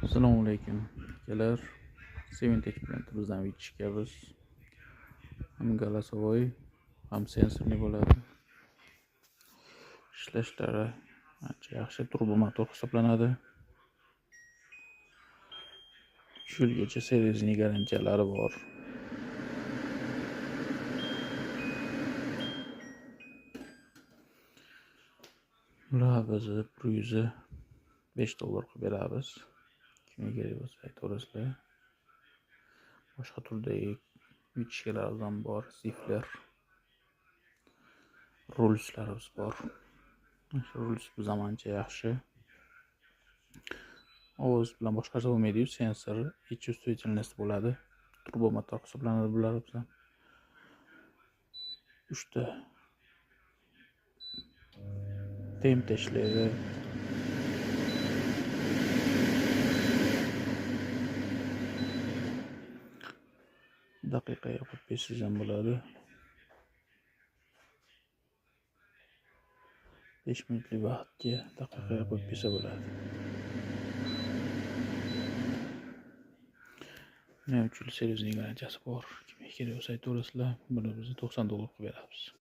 Assalomu alaykum akalar. Sevinch bilan bizdan yetishganmiz. Ham голосовой, ham sensorli bo'ladi. Ishlashlari ancha yaxshi, turbo motor hisoblanadi. 3 yilgacha servisning garantiyalari bor. Ular bizni $105 qilib beramiz. Kimga kerak bo'lsa aytaverasizlar. Boshqa turdagi yutishkalar ham bor, sifler. Rulslarimiz bor. Ruls bu zamoncha yaxshi. Ovoz bilan boshqarsa bo'lmaydi-yu, sensor, чувствительность bo'ladi. Turbo motor hisoblanadi bular ham. 3 ta temp teshlaydi. Daqiqaga qo'yib bersangiz ham bo'ladi. 5 minutlik vaqtga daqiqaga qo'yib bersa bo'ladi. Nima uchun servisning garantiyasi bor. Kimga kerak bo'lsa aytaverasizlar. Buni biz $90 qilib beramiz.